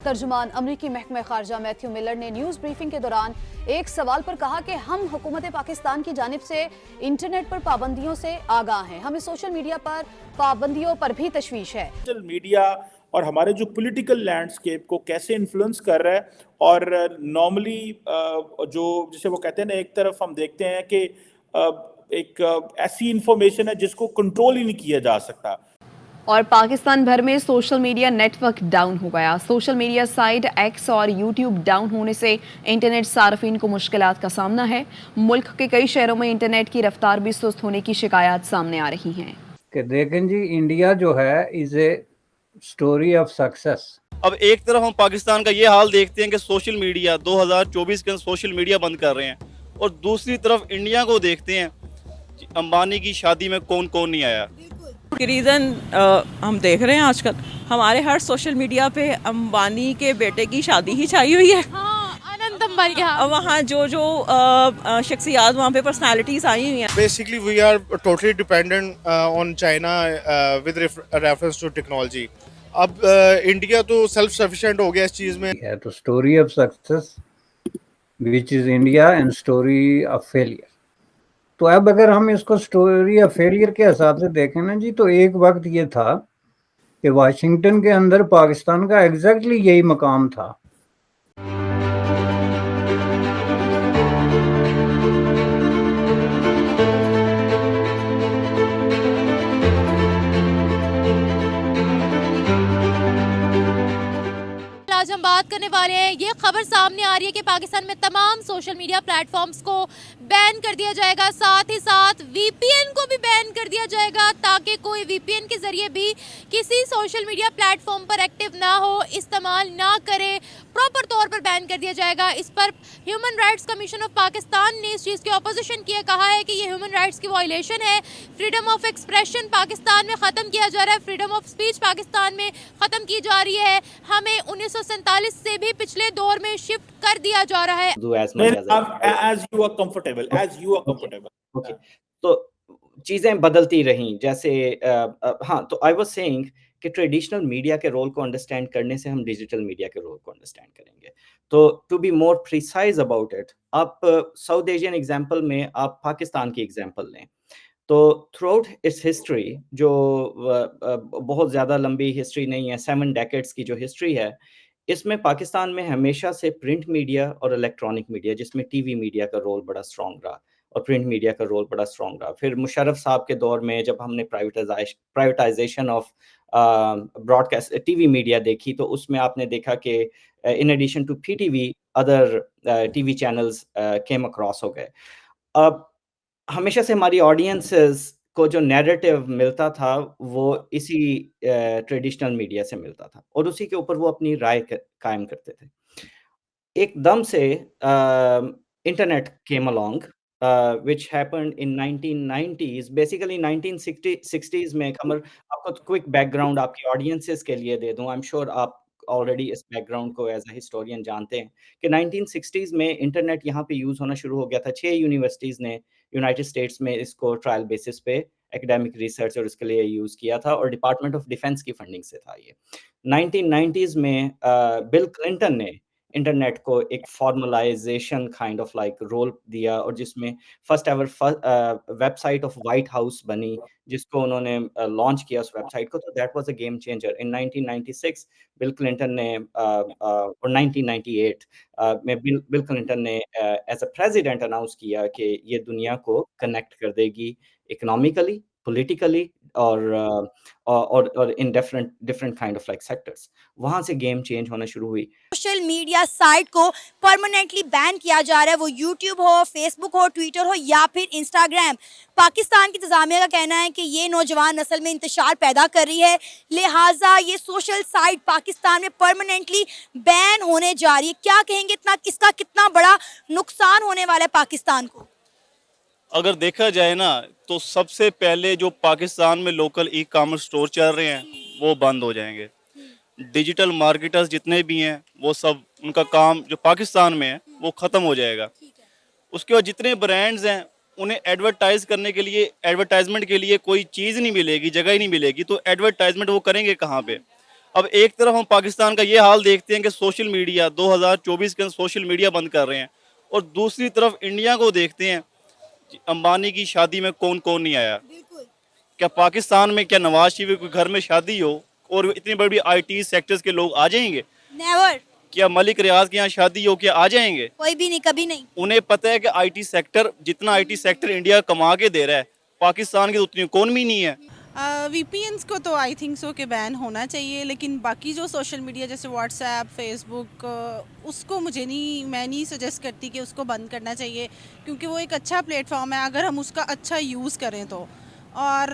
तर्जुमान अमरीकी महकमा खारजा Matthew Miller ने न्यूज़ ब्रीफिंग के दौरान एक सवाल पर कहा कि हम हुकूमत पाकिस्तान की जानिब से इंटरनेट पर पाबंदियों से आगाह हैं। हमें सोशल मीडिया पर पाबंदियों पर भी तशवीश है। सोशल मीडिया और हमारे जो पॉलिटिकल लैंडस्केप को कैसे इन्फ्लुएंस कर रहा है। और नॉर्मली जो जिसे वो कहते हैं ना, एक तरफ हम देखते हैं कि एक ऐसी इंफॉर्मेशन है जिसको कंट्रोल ही नहीं किया जा सकता। और पाकिस्तान भर में सोशल मीडिया नेटवर्क डाउन हो गया। सोशल मीडिया साइट एक्स और यूट्यूब डाउन होने से इंटरनेट सार्फिन को मुश्किलात का सामना है। मुल्क के कई शहरों में इंटरनेट की रफ्तार भी सुस्त होने की शिकायत सामने आ रही हैं। कि देखें जी, इंडिया जो है is a story of success. अब एक तरफ हम पाकिस्तान का ये हाल देखते हैं कि सोशल मीडिया 2024 के अंदर सोशल मीडिया बंद कर रहे हैं, और दूसरी तरफ इंडिया को देखते हैं अंबानी की शादी में कौन कौन नहीं आया। रीज़न हम देख रहे हैं आजकल हमारे हर सोशल मीडिया पे अंबानी के बेटे की शादी ही छाई हुई है। अनंत अंबानी के वहाँ जो शख्सियात वहाँ पे पर्सनालिटीज आई हुई हैं। Basically we are totally dependent on China with reference to technology. अब इंडिया तो सेल्फ सफिशिएंट हो गया इस चीज़ में। है तो story of success which is India and story of failure. तो अब अगर हम इसको स्टोरी ऑफ फेलियर के हिसाब से देखें ना जी, तो एक वक्त ये था कि वाशिंगटन के अंदर पाकिस्तान का एग्जैक्टली यही मकाम था। आज हम बात करने वाले हैं, ये खबर सामने आ रही है कि पाकिस्तान में तमाम सोशल मीडिया प्लेटफॉर्म्स को बैन कर दिया जाएगा, साथ ही साथ वीपीएन को भी बैन कर दिया जाएगा, ताकि कोई वीपीएन के जरिए भी किसी सोशल मीडिया प्लेटफॉर्म पर एक्टिव ना हो, इस्तेमाल ना करे, प्रॉपर तौर पर बैन कर दिया जाएगा। इस पर human rights commission of Pakistan ने इस चीज़ की अपोजिशन की है, कहा है कि ये ह्यूमन राइट्स की वायलेशन है। फ्रीडम ऑफ एक्सप्रेशन पाकिस्तान में ख़त्म किया जा रहा है, फ्रीडम ऑफ स्पीच पाकिस्तान में ख़त्म की जा रही है। हमें 1947 से भी पिछले दौर में शिफ्ट कर दिया जा रहा है। as you are comfortable. Okay, तो चीजें बदलती रहीं जैसे हाँ, तो आई वाज सेइंग कि ट्रेडिशनल मीडिया के रोल को अंडरस्टैंड करने से हम डिजिटल मीडिया के रोल को अंडरस्टैंड करेंगे। तो to be more precise about it, आप साउथ एशियन एग्जांपल में आप पाकिस्तान की एग्जांपल लें, तो थ्रू आउट इट्स हिस्ट्री, जो बहुत ज़्यादा लंबी हिस्ट्री नहीं है, 7 डेकेड्स की जो हिस्ट्री है, इसमें पाकिस्तान में हमेशा से प्रिंट मीडिया और इलेक्ट्रॉनिक मीडिया, जिसमें टीवी मीडिया का रोल बड़ा स्ट्रॉन्ग रहा और प्रिंट मीडिया का रोल बड़ा स्ट्रॉन्ग रहा। फिर मुशर्रफ साहब के दौर में जब हमने privatisation of broadcast TV media देखी, तो उसमें आपने देखा कि in addition to PTV other TV channels came across हो गए। अब हमेशा से हमारी ऑडियंसेस को जो नैरेटिव मिलता था वो इसी ट्रेडिशनल मीडिया से मिलता था, और उसी के ऊपर वो अपनी राय कायम करते थे। एकदम से internet came along which happened in 1990s, basically 1960s में। कमर, आपको क्विक बैकग्राउंड आपकी ऑडियंसेस के लिए दे दूं, आई एम श्योर आप ऑलरेडी इस बैकग्राउंड को एज अ हिस्टोरियन जानते हैं कि 1960s में इंटरनेट यहाँ पे यूज़ होना शुरू हो गया था। 6 यूनिवर्सिटीज़ ने यूनाइटेड स्टेट्स में इसको ट्रायल बेसिस पे एकेडमिक रिसर्च और इसके लिए यूज़ किया था, और डिपार्टमेंट ऑफ डिफेंस की फंडिंग से था ये। 1990s में बिल क्लिंटन ने इंटरनेट को एक formalisation kind of like role दिया, और जिसमें first ever website of White House बनी, जिसको उन्होंने लॉन्च किया उस वेबसाइट को। तो that was a game changer. In 1996 Bill Clinton ने और 1998 में बिल क्लिंटन ने एज अ प्रेसिडेंट अनाउंस किया कि ये दुनिया को कनेक्ट कर देगी इकोनॉमिकली, पॉलिटिकली और in different kind of like sectors. वहां से गेम चेंज होना शुरू हुई। सोशल मीडिया साइट को परमानेंटली बैन किया जा रहा है, वो यूट्यूब हो, फेसबुक हो, ट्विटर हो या फिर इंस्टाग्राम। पाकिस्तान की इंतजामिया का कहना है कि ये नौजवान नस्ल में इंतशार पैदा कर रही है, लिहाजा ये सोशल साइट पाकिस्तान में परमानेंटली बैन होने जा रही है। क्या कहेंगे, इतना इसका कितना बड़ा नुकसान होने वाला है पाकिस्तान को? अगर देखा जाए ना, तो सबसे पहले जो पाकिस्तान में लोकल ई कॉमर्स स्टोर चल रहे हैं वो बंद हो जाएंगे। डिजिटल मार्केटर्स जितने भी हैं वो सब, उनका काम जो पाकिस्तान में है वो ख़त्म हो जाएगा। उसके बाद जितने ब्रांड्स हैं उन्हें एडवर्टाइज करने के लिए, एडवर्टाइजमेंट के लिए कोई चीज़ नहीं मिलेगी, जगह ही नहीं मिलेगी, तो एडवर्टाइजमेंट वो करेंगे कहाँ पे? अब एक तरफ हम पाकिस्तान का ये हाल देखते हैं कि सोशल मीडिया 2024 के अंदर सोशल मीडिया बंद कर रहे हैं, और दूसरी तरफ इंडिया को देखते हैं, अंबानी की शादी में कौन कौन नहीं आया। क्या पाकिस्तान में क्या नवाज शरीफ के घर में शादी हो और इतनी बड़ी आईटी सेक्टर्स के लोग आ जाएंगे? नेवर, क्या मलिक रियाज के यहाँ शादी हो, क्या आ जाएंगे? कोई भी नहीं, कभी नहीं। उन्हें पता है कि आईटी सेक्टर, जितना आईटी सेक्टर इंडिया कमा के दे रहा है, पाकिस्तान की उतनी इकोनॉमी नहीं है। वीपीएन्स को तो आई थिंक सो कि बैन होना चाहिए, लेकिन बाकी जो सोशल मीडिया जैसे व्हाट्सएप, फेसबुक, उसको मैं नहीं सजेस्ट करती कि उसको बंद करना चाहिए, क्योंकि वो एक अच्छा प्लेटफॉर्म है अगर हम उसका अच्छा यूज़ करें तो। और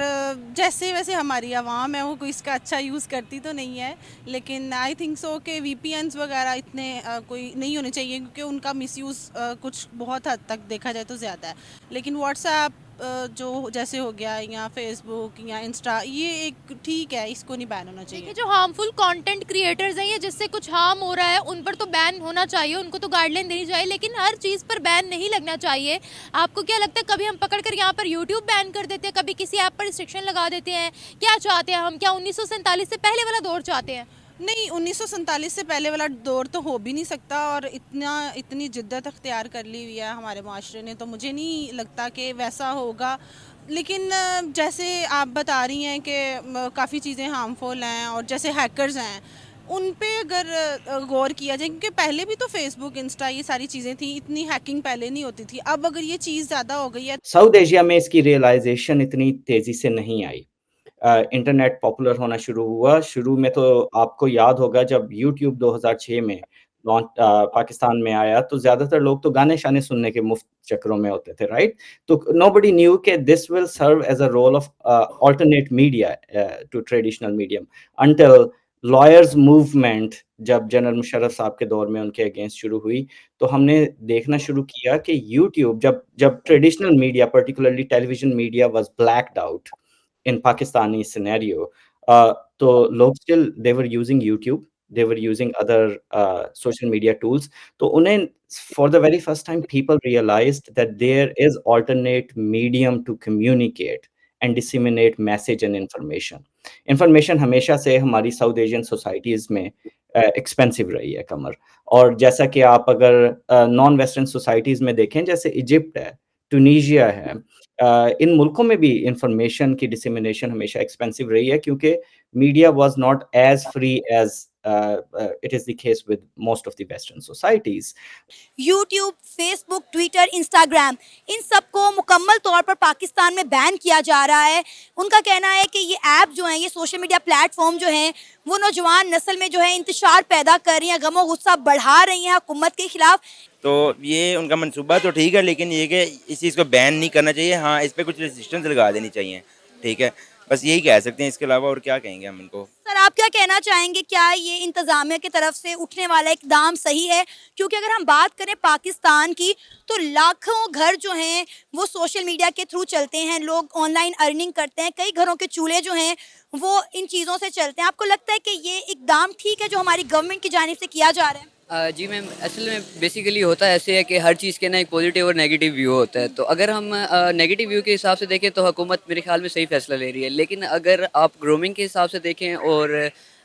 जैसे वैसे हमारी आवाम है वो कोई इसका अच्छा यूज़ करती तो नहीं है, लेकिन आई थिंक सो कि वीपीएन्स वगैरह इतने कोई नहीं होने चाहिए, क्योंकि उनका मिसयूज़ कुछ बहुत हद तक देखा जाए तो ज़्यादा है। लेकिन व्हाट्सएप जो जैसे हो गया, या फेसबुक या इंस्टा, ये एक ठीक है, इसको नहीं बैन होना चाहिए। देखिए, जो हार्मफुल कंटेंट क्रिएटर्स हैं, ये जिससे कुछ हार्म हो रहा है उन पर तो बैन होना चाहिए, उनको तो गाइडलाइन देनी चाहिए, लेकिन हर चीज़ पर बैन नहीं लगना चाहिए। आपको क्या लगता है, कभी हम पकड़ कर यहाँ पर यूट्यूब बैन कर देते हैं, कभी किसी ऐप पर रिस्ट्रिक्शन लगा देते हैं? क्या चाहते हैं हम? क्या 1947 से पहले वाला दौर चाहते हैं? नहीं, 1947 से पहले वाला दौर तो हो भी नहीं सकता, और इतनी जिद्दत अख्तियार कर ली हुई है हमारे माशरे ने, तो मुझे नहीं लगता कि वैसा होगा। लेकिन जैसे आप बता रही हैं कि काफ़ी चीज़ें हार्मफुल हैं, और जैसे हैकर्स हैं उन पे अगर गौर किया जाए, क्योंकि पहले भी तो फेसबुक, इंस्टा, ये सारी चीज़ें थी, इतनी हैकिंग पहले नहीं होती थी। अब अगर ये चीज़ ज़्यादा हो गई है। साउथ एशिया में इसकी रियलाइजेशन इतनी तेजी से नहीं आई। इंटरनेट पॉपुलर होना शुरू हुआ, शुरू में तो आपको याद होगा जब यूट्यूब 2006 में पाकिस्तान में आया, तो ज़्यादातर लोग तो गाने-शाने सुनने के मुफ्त चक्करों में होते थे, राइट? तो नोबडी न्यू कि this will serve as a role of alternate media to traditional medium until lawyers movement जब जनरल मुशर्रफ साहब के दौर में उनके अगेंस्ट शुरू हुई, तो हमने देखना शुरू किया कि यूट्यूब जब traditional media, particularly television media was blacked out in Pakistani scenario, so log still they were using YouTube, they were using other social media tools. So उन्हें for the very first time people realized that there is alternate medium to communicate and disseminate message and information. Information हमेशा से हमारी south Asian societies में expensive रही है कमर, और जैसा कि आप अगर नॉन वेस्टर्न सोसाइटीज़ में देखें, जैसे इजिप्ट है, ट्यूनीशिया है, इन मुल्कों में भी इंफॉर्मेशन की डिसेमिनेशन हमेशा एक्सपेंसिव रही है, क्योंकि media was not as free as it is the case with most of the western societies. YouTube, Facebook, Twitter, Instagram, इन सबको मुकम्मल तौर पर पाकिस्तान में बैन किया जा रहा है। उनका कहना है कि ये ऐप जो हैं, ये सोशल मीडिया प्लेटफॉर्म जो हैं, वो नौजवान नस्ल में जो है इंतशार पैदा कर रही हैं, गम गुस्सा बढ़ा रही हैं हुकूमत के खिलाफ। तो ये उनका मंसूबा तो ठीक है, लेकिन ये कि इस चीज़ को बैन नहीं करना चाहिए। हाँ, इस पर कुछ रेजिस्टेंस लगा देनी चाहिए, ठीक है, बस यही कह सकते हैं, इसके अलावा और क्या कहेंगे हम इनको। सर, आप क्या कहना चाहेंगे, क्या ये इंतजामिया की तरफ से उठने वाला इकदाम सही है? क्योंकि अगर हम बात करें पाकिस्तान की, तो लाखों घर जो हैं वो सोशल मीडिया के थ्रू चलते हैं, लोग ऑनलाइन अर्निंग करते हैं, कई घरों के चूल्हे जो हैं वो इन चीज़ों से चलते हैं। आपको लगता है कि ये इकदाम ठीक है जो हमारी गवर्नमेंट की जानिब से किया जा रहा है? जी मैम, असल में बेसिकली होता ऐसे है कि हर चीज़ के ना एक पॉजिटिव और नेगेटिव व्यू होता है। तो अगर हम नेगेटिव व्यू के हिसाब से देखें तो हुकूमत मेरे ख्याल में सही फैसला ले रही है, लेकिन अगर आप ग्रूमिंग के हिसाब से देखें, और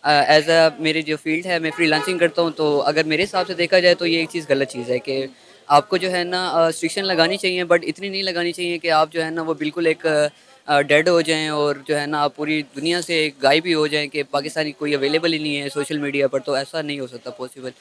एज अ मेरी जो फील्ड है, मैं फ्रीलांसिंग करता हूँ, तो अगर मेरे हिसाब से देखा जाए तो ये एक चीज़ गलत चीज़ है कि आपको जो है ना रिस्ट्रिक्शन लगानी चाहिए, बट इतनी नहीं लगानी चाहिए कि आप जो है ना वो बिल्कुल एक डेड हो जाएं, और जो है ना आप पूरी दुनिया से गायब ही हो जाएं कि पाकिस्तानी कोई अवेलेबल ही नहीं है सोशल मीडिया पर। तो ऐसा नहीं हो सकता पॉसिबल।